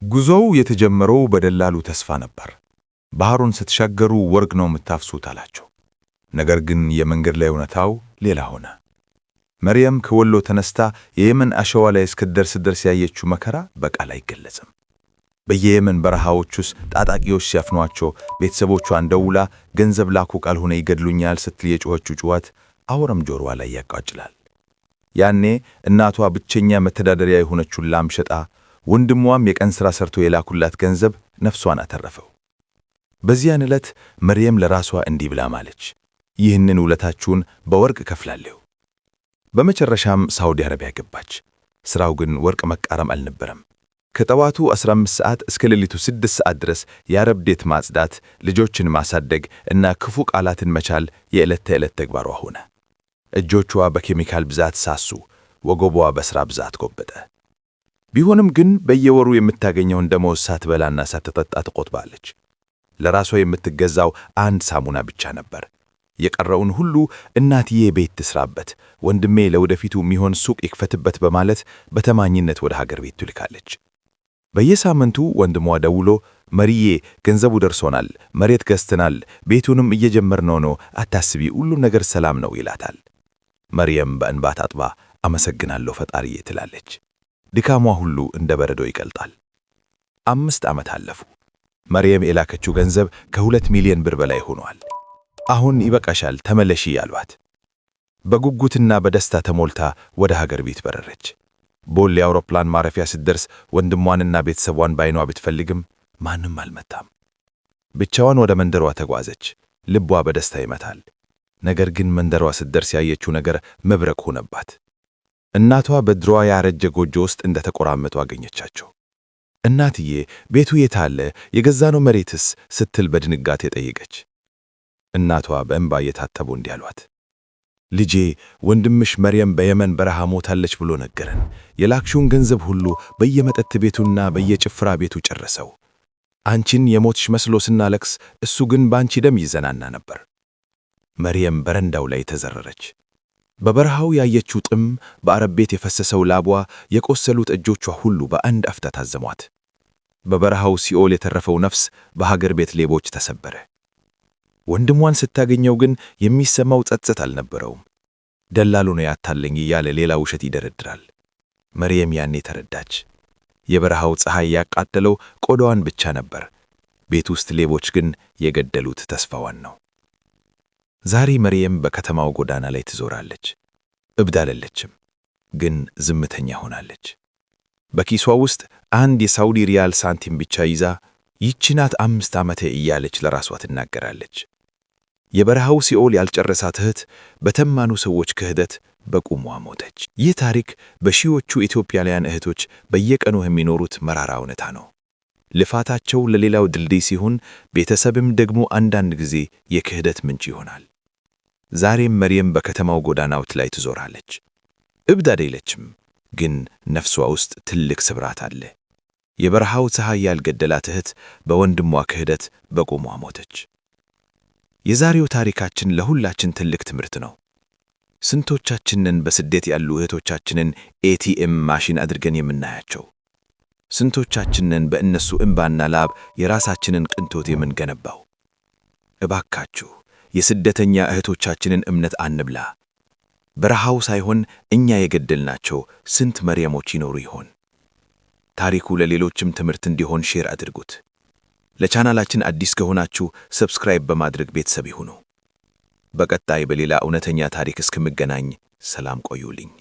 ጉዞው የተጀመረው በደላሉ ተስፋ ነበር። ባህሩን ስትሻገሩ ወርቅ ነው የምታፍሱት አላቸው። ነገር ግን የመንገድ ላይ እውነታው ሌላ ሆነ። መርየም ከወሎ ተነስታ የየመን አሸዋ ላይ እስክትደርስ ያየችው መከራ በቃል አይገለጽም። በየየመን በረሃዎች ውስጥ ታጣቂዎች ሲያፍኗቸው ቤተሰቦቿን ደውላ ገንዘብ ላኩ ካልሆነ ይገድሉኛል ስትል የጮኸችው ጩኸት አሁንም ጆሮዋ ላይ ያቃጭላል። ያኔ እናቷ ብቸኛ መተዳደሪያ የሆነችውን ላም ሸጣ ወንድሟም የቀን ሥራ ሰርቶ የላኩላት ገንዘብ ነፍሷን አተረፈው። በዚያን ዕለት መርየም ለራሷ እንዲህ ብላ ማለች፣ ይህንን ውለታችሁን በወርቅ ከፍላለሁ። በመጨረሻም ሳውዲ አረቢያ ገባች። ሥራው ግን ወርቅ መቃረም አልነበረም። ከጠዋቱ 15 ሰዓት እስከ ሌሊቱ 6 ሰዓት ድረስ የአረብ ቤት ማጽዳት፣ ልጆችን ማሳደግ እና ክፉ ቃላትን መቻል የዕለት ተዕለት ተግባሯ ሆነ። እጆቿ በኬሚካል ብዛት ሳሱ፣ ወገቧ በሥራ ብዛት ጎበጠ። ቢሆንም ግን በየወሩ የምታገኘውን ደመወዝ ሳትበላና ሳትጠጣ ትቆጥባለች። ለራሷ የምትገዛው አንድ ሳሙና ብቻ ነበር። የቀረውን ሁሉ እናትዬ ቤት ትስራበት፣ ወንድሜ ለወደፊቱ የሚሆን ሱቅ ይክፈትበት በማለት በተማኝነት ወደ ሀገር ቤት ትልካለች። በየሳምንቱ ወንድሟ ደውሎ መሪዬ ገንዘቡ ደርሶናል፣ መሬት ገዝተናል፣ ቤቱንም እየጀመርነው ነው፣ አታስቢ፣ ሁሉም ነገር ሰላም ነው ይላታል። መርየም በእንባ ታጥባ አመሰግናለሁ ፈጣሪዬ ትላለች። ድካሟ ሁሉ እንደ በረዶ ይቀልጣል። 5 ዓመት አለፉ። መርየም የላከችው ገንዘብ ከ2 ሚሊዮን ብር በላይ ሆኗል። አሁን ይበቃሻል ተመለሺ ያሏት። በጉጉትና በደስታ ተሞልታ ወደ ሀገር ቤት በረረች። ቦሌ አውሮፕላን ማረፊያ ስትደርስ ወንድሟንና ቤተሰቧን ባይኗ ብትፈልግም ማንም አልመታም። ብቻዋን ወደ መንደሯ ተጓዘች። ልቧ በደስታ ይመታል። ነገር ግን መንደሯ ስትደርስ ያየችው ነገር መብረቅ ሆነባት። እናቷ በድሯ ያረጀ ጎጆ ውስጥ እንደተቆራመጡ አገኘቻቸው። እናትዬ ቤቱ የት አለ? የገዛነው መሬትስ? ስትል በድንጋጤ ጠየቀች። እናቷ በእንባ እየታተቡ እንዲህ አሏት፣ ልጄ ወንድምሽ መርየም በየመን በረሃ ሞታለች ብሎ ነገረን። የላክሽውን ገንዘብ ሁሉ በየመጠጥ ቤቱና በየጭፍራ ቤቱ ጨረሰው። አንቺን የሞትሽ መስሎ ስናለቅስ፣ እሱ ግን በአንቺ ደም ይዘናና ነበር። መርየም በረንዳው ላይ ተዘረረች። በበረሃው ያየችው ጥም፣ በአረብ ቤት የፈሰሰው ላቧ፣ የቆሰሉት እጆቿ ሁሉ በአንድ አፍታ ታዘሟት። በበረሃው ሲኦል የተረፈው ነፍስ በሀገር ቤት ሌቦች ተሰበረ። ወንድሟን ስታገኘው ግን የሚሰማው ጸጸት አልነበረውም። ደላሉ ነው ያታለኝ እያለ ሌላ ውሸት ይደረድራል። መርየም ያኔ ተረዳች። የበረሃው ፀሐይ ያቃጠለው ቆዳዋን ብቻ ነበር። ቤት ውስጥ ሌቦች ግን የገደሉት ተስፋዋን ነው። ዛሬ መርየም በከተማው ጎዳና ላይ ትዞራለች። እብድ አይደለችም፣ ግን ዝምተኛ ሆናለች። በኪሷ ውስጥ አንድ የሳውዲ ሪያል ሳንቲም ብቻ ይዛ ይህች ናት 5 ዓመቴ እያለች ለራሷ ትናገራለች። የበረሃው ሲኦል ያልጨረሳት እህት በተማኑ ሰዎች ክህደት በቁሟ ሞተች። ይህ ታሪክ በሺዎቹ ኢትዮጵያውያን እህቶች በየቀኑ የሚኖሩት መራራ እውነታ ነው። ልፋታቸው ለሌላው ድልድይ ሲሆን፣ ቤተሰብም ደግሞ አንዳንድ ጊዜ የክህደት ምንጭ ይሆናል። ዛሬም መርየም በከተማው ጎዳናዎች ላይ ትዞራለች። እብድ አይደለችም፣ ግን ነፍሷ ውስጥ ትልቅ ስብራት አለ። የበረሃው ፀሐይ ያልገደላት እህት በወንድሟ ክህደት በቁሟ ሞተች። የዛሬው ታሪካችን ለሁላችን ትልቅ ትምህርት ነው። ስንቶቻችንን በስደት ያሉ እህቶቻችንን ኤቲኤም ማሽን አድርገን የምናያቸው? ስንቶቻችንን በእነሱ እንባና ላብ የራሳችንን ቅንጦት የምንገነባው? እባካችሁ የስደተኛ እህቶቻችንን እምነት አንብላ። በረሃው ሳይሆን እኛ የገደልናቸው ስንት መርየሞች ይኖሩ ይሆን? ታሪኩ ለሌሎችም ትምህርት እንዲሆን ሼር አድርጉት። ለቻናላችን አዲስ ከሆናችሁ ሰብስክራይብ በማድረግ ቤተሰብ ይሁኑ። በቀጣይ በሌላ እውነተኛ ታሪክ እስክንገናኝ ሰላም ቆዩልኝ።